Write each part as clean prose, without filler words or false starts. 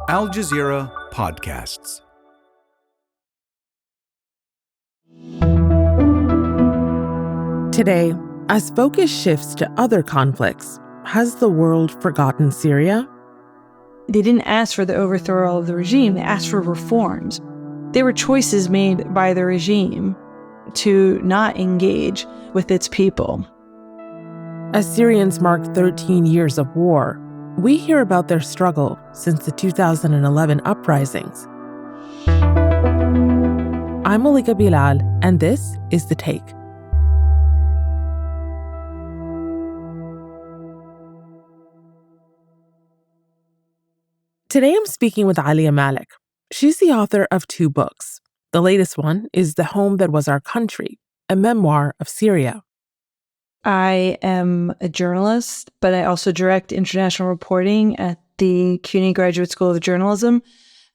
Al Jazeera Podcasts. Today, as focus shifts to other conflicts, has the world forgotten Syria? They didn't ask for the overthrow of the regime, they asked for reforms. There were choices made by the regime to not engage with its people. As Syrians mark 13 years of war, we hear about their struggle since the 2011 uprisings. I'm Malika Bilal, and this is The Take. Today I'm speaking with Aliyah Malik. She's the author of 2 books. The latest one is The Home That Was Our Country, a memoir of Syria. I am a journalist, but I also direct international reporting at the CUNY Graduate School of Journalism,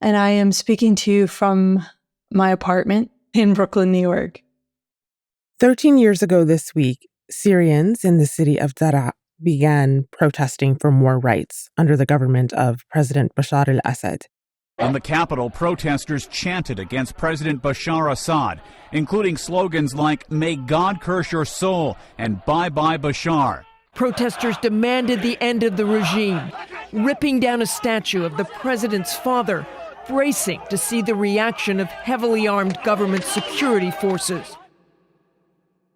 and I am speaking to you from my apartment in Brooklyn, New York. 13 years ago this week, Syrians in the city of Daraa began protesting for more rights under the government of President Bashar al-Assad. In the capital, protesters chanted against President Bashar Assad, including slogans like, "May God curse your soul," and "Bye-bye Bashar." Protesters demanded the end of the regime, ripping down a statue of the president's father, bracing to see the reaction of heavily armed government security forces.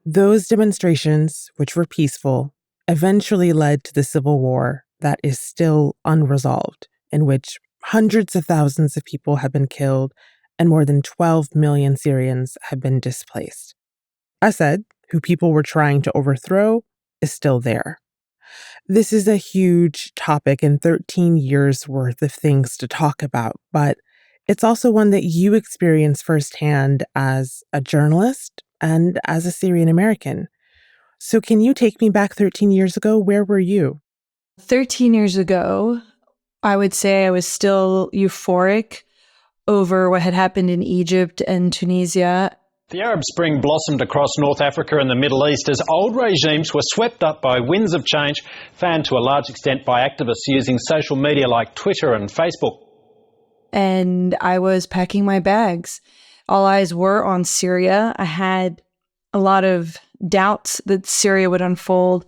Those demonstrations, which were peaceful, eventually led to the civil war that is still unresolved, in which hundreds of thousands of people have been killed and more than 12 million Syrians have been displaced. Assad, who people were trying to overthrow, is still there. This is a huge topic and 13 years worth of things to talk about, but it's also one that you experience firsthand as a journalist and as a Syrian American. So can you take me back 13 years ago? Where were you? 13 years ago, I would say I was still euphoric over what had happened in Egypt and Tunisia. The Arab Spring blossomed across North Africa and the Middle East as old regimes were swept up by winds of change, fanned to a large extent by activists using social media like Twitter and Facebook. And I was packing my bags. All eyes were on Syria. I had a lot of doubts that Syria would unfold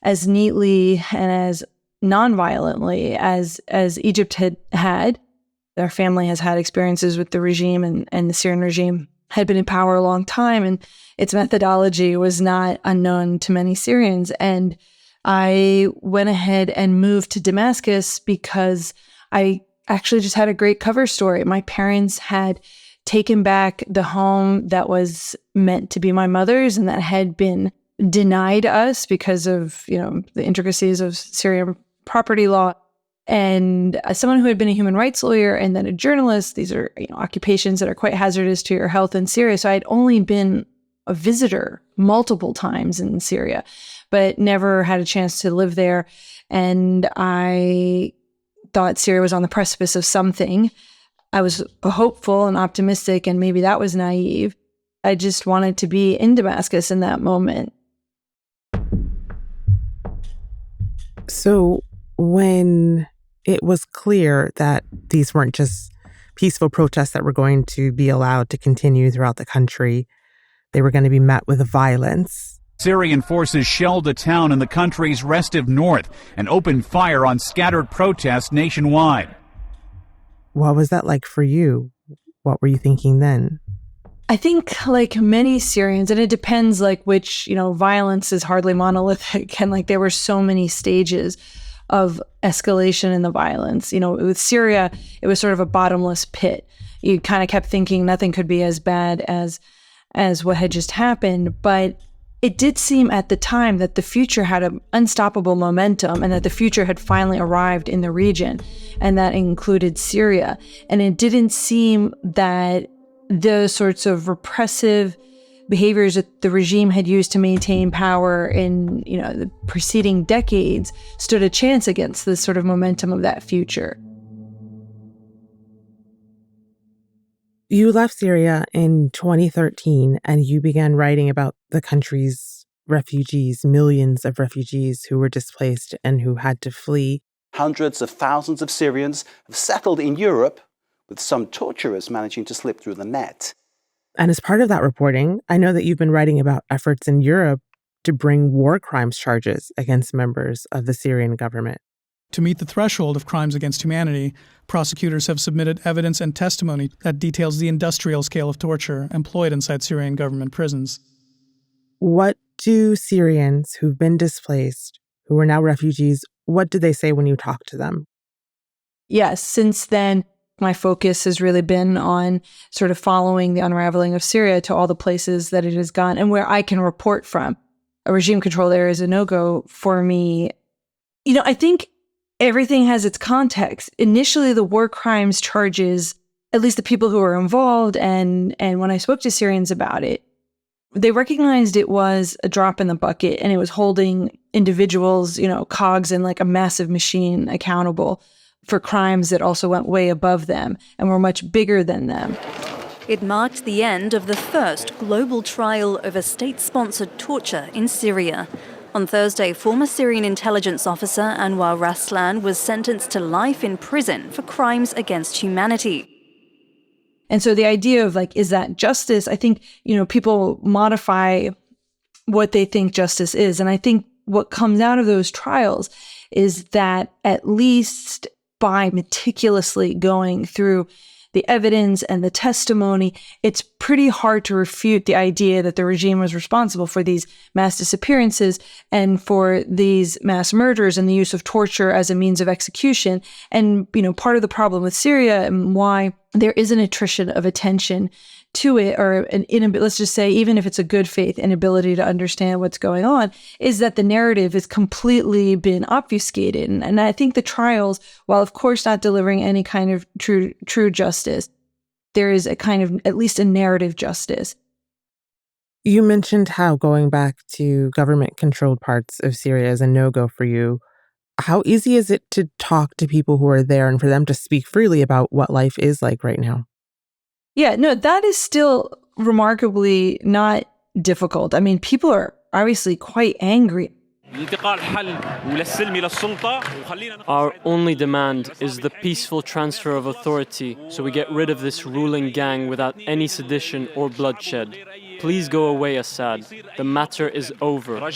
as neatly and as non-violently as Egypt had. Our family has had experiences with the regime, and the Syrian regime had been in power a long time, and its methodology was not unknown to many Syrians. And I went ahead and moved to Damascus because I actually just had a great cover story. My parents had taken back the home that was meant to be my mother's and that had been denied us because of, the intricacies of Syrian property law. And as someone who had been a human rights lawyer and then a journalist, these are occupations that are quite hazardous to your health in Syria. So I had only been a visitor multiple times in Syria, but never had a chance to live there. And I thought Syria was on the precipice of something. I was hopeful and optimistic, and maybe that was naive. I just wanted to be in Damascus in that moment. So when it was clear that these weren't just peaceful protests that were going to be allowed to continue throughout the country, they were going to be met with violence. Syrian forces shelled a town in the country's restive north and opened fire on scattered protests nationwide. What was that like for you? What were you thinking then? I think like many Syrians, and it depends which, violence is hardly monolithic. And there were so many stages of escalation in the violence. With Syria, it was sort of a bottomless pit. You kind of kept thinking nothing could be as bad as what had just happened. But it did seem at the time that the future had an unstoppable momentum and that the future had finally arrived in the region, and that included Syria. And it didn't seem that the sorts of repressive behaviors that the regime had used to maintain power in, the preceding decades stood a chance against this sort of momentum of that future. You left Syria in 2013 and you began writing about the country's refugees, millions of refugees who were displaced and who had to flee. Hundreds of thousands of Syrians have settled in Europe, with some torturers managing to slip through the net. And as part of that reporting, I know that you've been writing about efforts in Europe to bring war crimes charges against members of the Syrian government. To meet the threshold of crimes against humanity, prosecutors have submitted evidence and testimony that details the industrial scale of torture employed inside Syrian government prisons. What do Syrians who've been displaced, who are now refugees, what do they say when you talk to them? Yes, since then, my focus has really been on sort of following the unraveling of Syria to all the places that it has gone and where I can report from. A regime-controlled area is a no-go for me. I think everything has its context. Initially, the war crimes charges, at least the people who were involved, and when I spoke to Syrians about it, they recognized it was a drop in the bucket and it was holding individuals, cogs in like a massive machine accountable for crimes that also went way above them and were much bigger than them. It marked the end of the first global trial over state-sponsored torture in Syria. On Thursday, former Syrian intelligence officer Anwar Raslan was sentenced to life in prison for crimes against humanity. And so the idea of is that justice? I think, people modify what they think justice is. And I think what comes out of those trials is that at least by meticulously going through the evidence and the testimony, it's pretty hard to refute the idea that the regime was responsible for these mass disappearances and for these mass murders and the use of torture as a means of execution. And, part of the problem with Syria and why there is an attrition of attention to it, or an inability, let's just say, even if it's a good faith inability to understand what's going on, is that the narrative has completely been obfuscated. And I think the trials, while of course not delivering any kind of true justice, there is a kind of, at least a narrative justice. You mentioned how going back to government-controlled parts of Syria is a no-go for you. How easy is it to talk to people who are there and for them to speak freely about what life is like right now? Yeah, no, that is still remarkably not difficult. I mean, people are obviously quite angry. Our only demand is the peaceful transfer of authority so we get rid of this ruling gang without any sedition or bloodshed. Please go away, Assad. The matter is over. I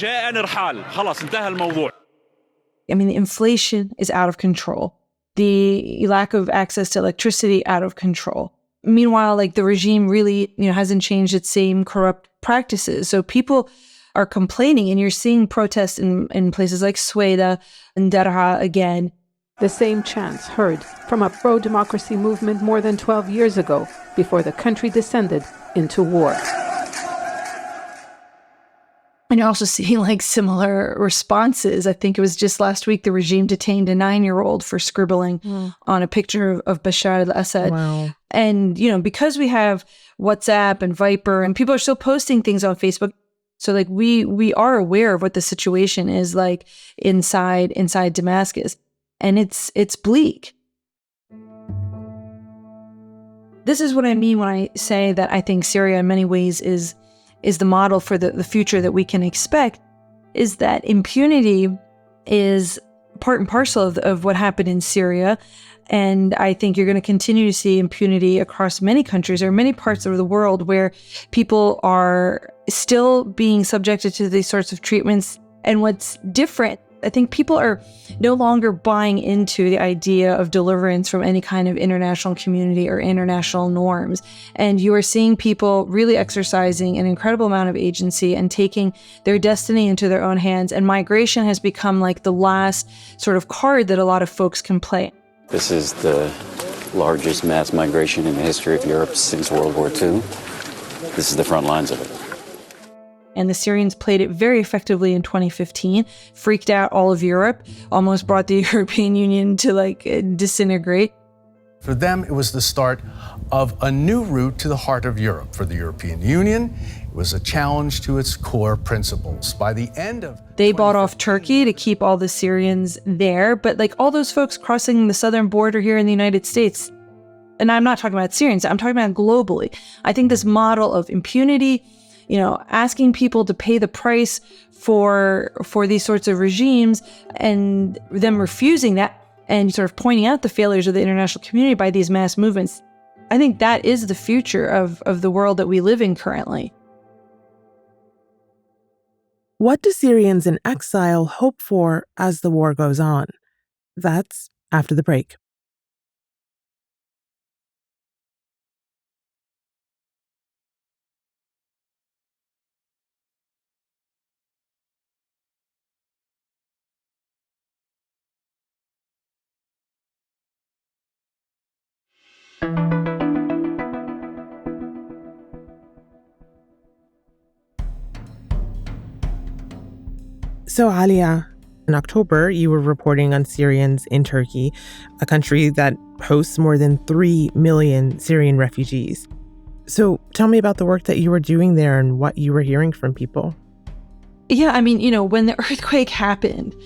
mean, the inflation is out of control. The lack of access to electricity, out of control. Meanwhile, the regime really, hasn't changed its same corrupt practices. So people are complaining, and you're seeing protests in places like Sweda and Darha again. The same chants heard from a pro-democracy movement more than 12 years ago, before the country descended into war. And you're also seeing similar responses. I think it was just last week the regime detained a 9-year-old for scribbling on a picture of Bashar al-Assad. Wow. And, because we have WhatsApp and Viper and people are still posting things on Facebook. So we are aware of what the situation is like inside Damascus. And it's bleak. This is what I mean when I say that I think Syria in many ways is the model for the future that we can expect, is that impunity is part and parcel of what happened in Syria. And I think you're going to continue to see impunity across many countries or many parts of the world where people are still being subjected to these sorts of treatments. And what's different, I think people are no longer buying into the idea of deliverance from any kind of international community or international norms. And you are seeing people really exercising an incredible amount of agency and taking their destiny into their own hands. And migration has become the last sort of card that a lot of folks can play. This is the largest mass migration in the history of Europe since World War II. This is the front lines of it. And the Syrians played it very effectively in 2015, freaked out all of Europe, almost brought the European Union to disintegrate. For them, it was the start of a new route to the heart of Europe. For the European Union, it was a challenge to its core principles. By the end of... They bought off Turkey to keep all the Syrians there, but all those folks crossing the southern border here in the United States, and I'm not talking about Syrians, I'm talking about globally. I think this model of impunity, asking people to pay the price for these sorts of regimes and them refusing that, and sort of pointing out the failures of the international community by these mass movements. I think that is the future of the world that we live in currently. What do Syrians in exile hope for as the war goes on? That's after the break. So, Alia, in October, you were reporting on Syrians in Turkey, a country that hosts more than 3 million Syrian refugees. So tell me about the work that you were doing there and what you were hearing from people. Yeah, I mean, when the earthquake happened,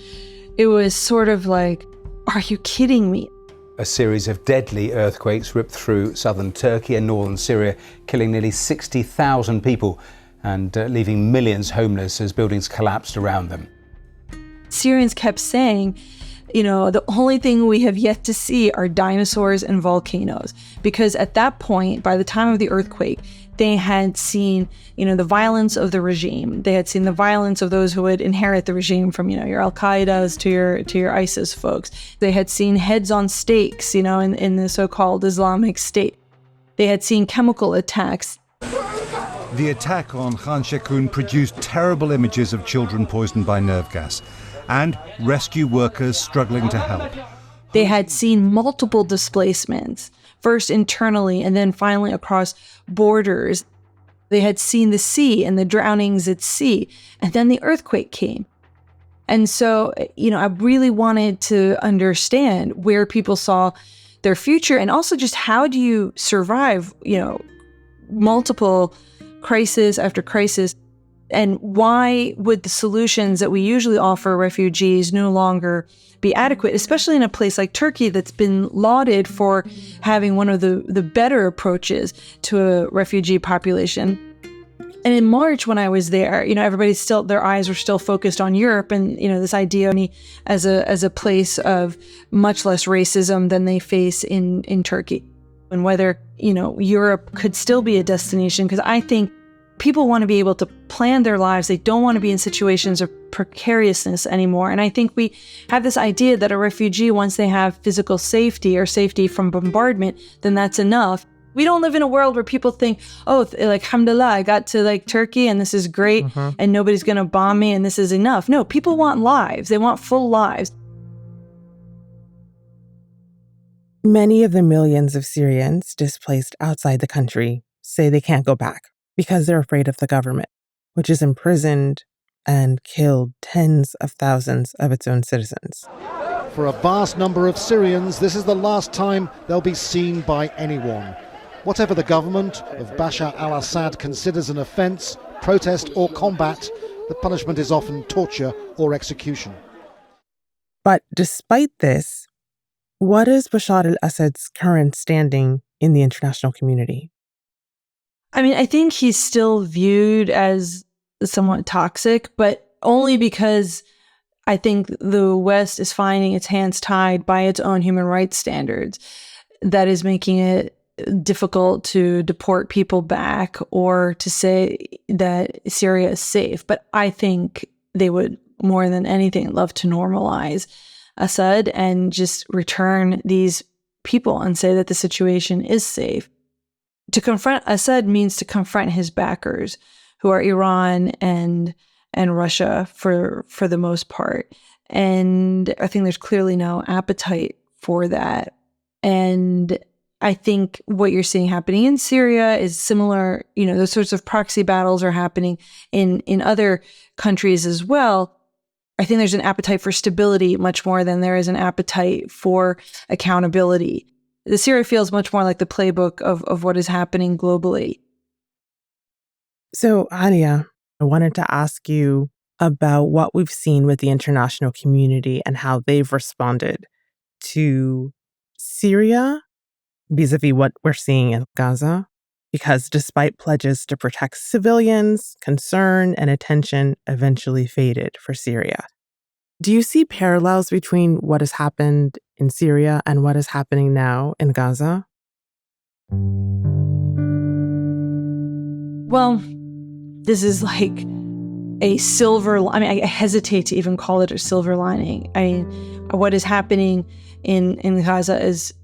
it was sort of like, are you kidding me? A series of deadly earthquakes ripped through southern Turkey and northern Syria, killing nearly 60,000 people and leaving millions homeless as buildings collapsed around them. Syrians kept saying, the only thing we have yet to see are dinosaurs and volcanoes. Because at that point, by the time of the earthquake, they had seen, the violence of the regime. They had seen the violence of those who would inherit the regime, from, your al-Qaedas to your ISIS folks. They had seen heads on stakes, in the so-called Islamic State. They had seen chemical attacks. The attack on Khan Sheikhoun produced terrible images of children poisoned by nerve gas and rescue workers struggling to help. They had seen multiple displacements, first internally and then finally across borders. They had seen the sea and the drownings at sea, and then the earthquake came. And so, I really wanted to understand where people saw their future, and also just how do you survive, multiple crisis after crisis. And why would the solutions that we usually offer refugees no longer be adequate, especially in a place like Turkey that's been lauded for having one of the better approaches to a refugee population? And in March, when I was there, their eyes were still focused on Europe and, this idea as a place of much less racism than they face in Turkey, and whether, Europe could still be a destination, because I think people want to be able to plan their lives. They don't want to be in situations of precariousness anymore. And I think we have this idea that a refugee, once they have physical safety or safety from bombardment, then that's enough. We don't live in a world where people think, alhamdulillah, I got to Turkey and this is great and nobody's going to bomb me and this is enough. No, people want lives. They want full lives. Many of the millions of Syrians displaced outside the country say they can't go back because they're afraid of the government, which has imprisoned and killed tens of thousands of its own citizens. For a vast number of Syrians, this is the last time they'll be seen by anyone. Whatever the government of Bashar al-Assad considers an offence, protest or combat, the punishment is often torture or execution. But despite this, what is Bashar al-Assad's current standing in the international community? I think he's still viewed as somewhat toxic, but only because I think the West is finding its hands tied by its own human rights standards. That is making it difficult to deport people back or to say that Syria is safe. But I think they would, more than anything, love to normalize Assad and just return these people and say that the situation is safe. To confront Assad means to confront his backers, who are Iran and Russia for the most part. And I think there's clearly no appetite for that. And I think what you're seeing happening in Syria is similar. Those sorts of proxy battles are happening in other countries as well. I think there's an appetite for stability much more than there is an appetite for accountability. The Syria feels much more like the playbook of what is happening globally. So, Alia, I wanted to ask you about what we've seen with the international community and how they've responded to Syria vis-a-vis what we're seeing in Gaza. Because despite pledges to protect civilians, concern and attention eventually faded for Syria. Do you see parallels between what has happened in Syria and what is happening now in Gaza? Well, this is like a silver, I hesitate to even call it a silver lining. What is happening in Gaza is,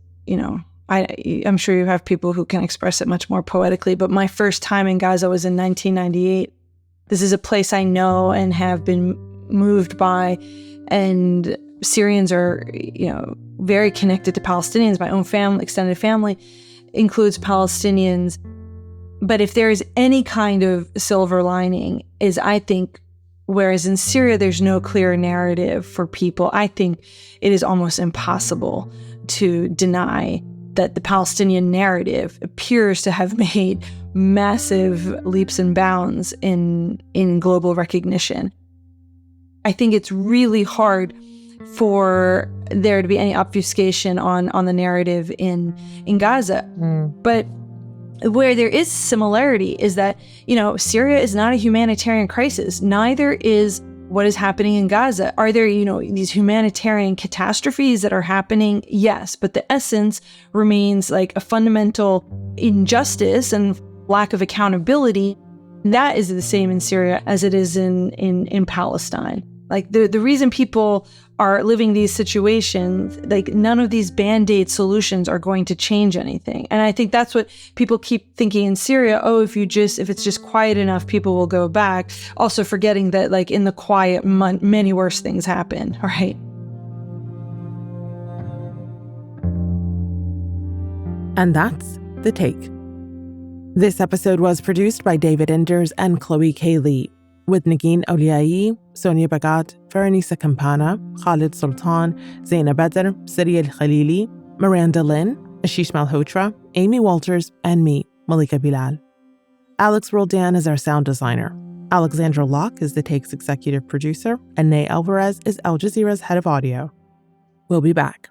I'm sure you have people who can express it much more poetically, but my first time in Gaza was in 1998. This is a place I know and have been moved by, and Syrians are, very connected to Palestinians. My own family, extended family, includes Palestinians. But if there is any kind of silver lining, is I think, whereas in Syria there's no clear narrative for people, I think it is almost impossible to deny that the Palestinian narrative appears to have made massive leaps and bounds in global recognition. I think it's really hard for there to be any obfuscation on the narrative in Gaza. But where there is similarity is that, Syria is not a humanitarian crisis. Neither is what is happening in Gaza. Are there, these humanitarian catastrophes that are happening? Yes, but the essence remains like a fundamental injustice and lack of accountability. That is the same in Syria as it is in Palestine. Like the reason people are living these situations, like none of these Band-Aid solutions are going to change anything. And I think that's what people keep thinking in Syria. Oh, if it's just quiet enough, people will go back. Also forgetting that like in the quiet, many worse things happen, right? And that's The Take. This episode was produced by David Enders and Chloe K. Lee, with Negin Owliaei, Sonia Bagat, Veronisa Campana, Khaled Soltan, Zaina Badr, Siri Al-Khalili, Miranda Lynn, Ashish Malhotra, Amy Walters, and me, Malika Bilal. Alex Roldan is our sound designer. Alexandra Locke is The Take's executive producer, and Ney Alvarez is Al Jazeera's head of audio. We'll be back.